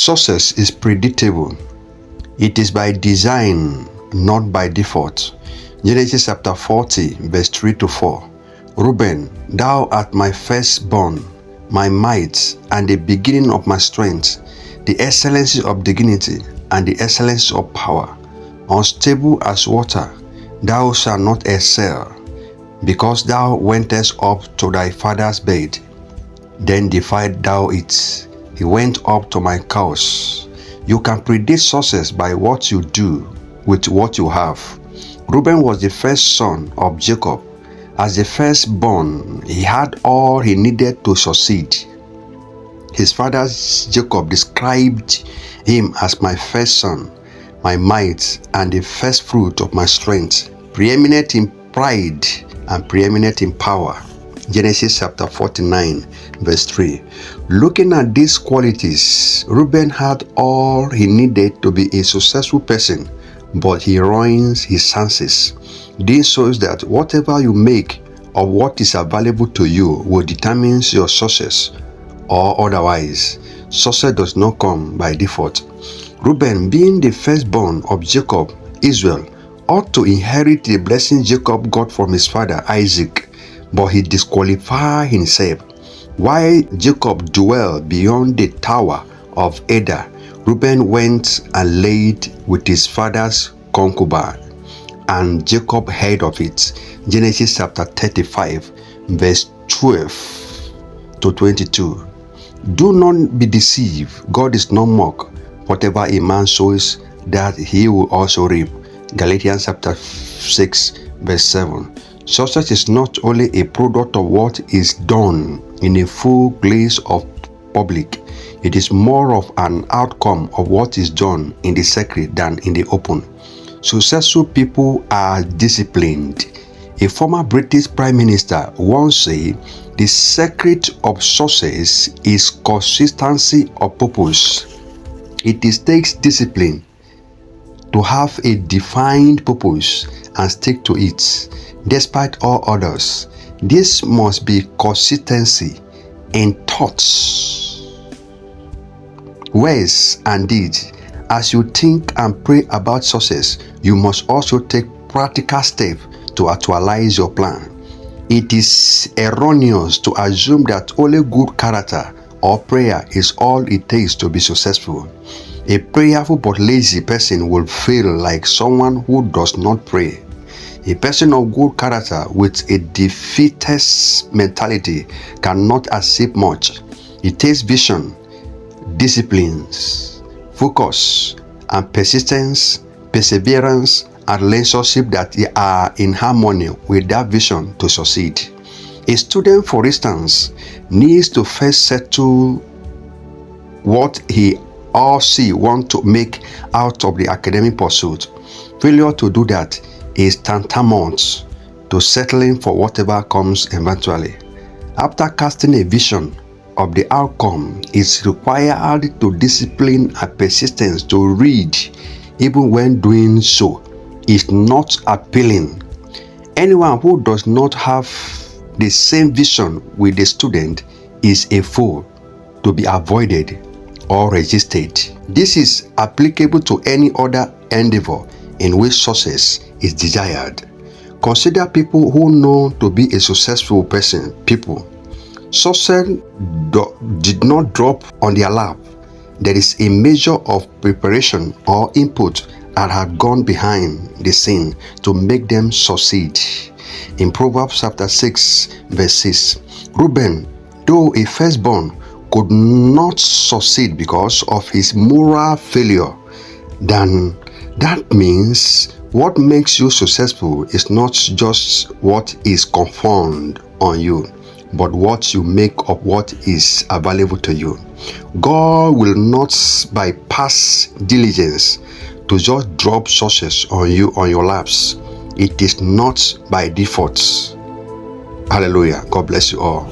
Success is predictable. It is by design, not by default. Genesis chapter 40, verse 3 to 4. Reuben, thou art my firstborn, my might, and the beginning of my strength, the excellency of dignity, and the excellency of power. Unstable as water, thou shalt not excel, because thou wentest up to thy father's bed. Then defied thou it. He went up to my couch. You can predict success by what you do with what you have. Reuben was the first son of Jacob. As the firstborn, he had all he needed to succeed. His father Jacob described him as my first son, my might, and the first fruit of my strength, preeminent in pride and preeminent in power. Genesis chapter 49, verse 3. Looking at these qualities, Reuben had all he needed to be a successful person, but he ruins his chances. This shows that whatever you make or what is available to you will determine your success, or otherwise, success does not come by default. Reuben, being the firstborn of Jacob, Israel, ought to inherit the blessing Jacob got from his father Isaac, but he disqualified himself. While Jacob dwelled beyond the tower of Eder, Reuben went and laid with his father's concubine, and Jacob heard of it. Genesis chapter 35, verse 12 to 22. Do not be deceived. God is not mocked. Whatever a man sows, that he will also reap. Galatians chapter 6, verse 7. Success is not only a product of what is done in a full glaze of public. It is more of an outcome of what is done in the secret than in the open. Successful people are disciplined. A former British Prime Minister once said, the secret of success is consistency of purpose. It takes discipline to have a defined purpose and stick to it, despite all others. This must be consistency in thoughts, words, and deeds. As you think and pray about success, you must also take practical steps to actualize your plan. It is erroneous to assume that only good character or prayer is all it takes to be successful. A prayerful but lazy person will feel like someone who does not pray. A person of good character with a defeatist mentality cannot achieve much. It takes vision, disciplines, focus, and persistence, perseverance, and relationship that are in harmony with that vision to succeed. A student, for instance, needs to first settle what he or she wants to make out of the academic pursuit. Failure to do that is tantamount to settling for whatever comes eventually. After casting a vision of the outcome, it's required to discipline and persistence to read, even when doing so is not appealing. Anyone who does not have the same vision with the student is a fool, to be avoided or resisted. This is applicable to any other endeavor in which success is desired. Consider people who know to be a successful people. Success did not drop on their lap. There is a measure of preparation or input that had gone behind the scene to make them succeed. In Proverbs chapter 6, verse 6, Reuben, though a firstborn, could not succeed because of his moral failure. Then that means what makes you successful is not just what is conferred on you, but what you make of what is available to you. God will not bypass diligence to just drop success on you on your laps. It is not by default. Hallelujah. God bless you all.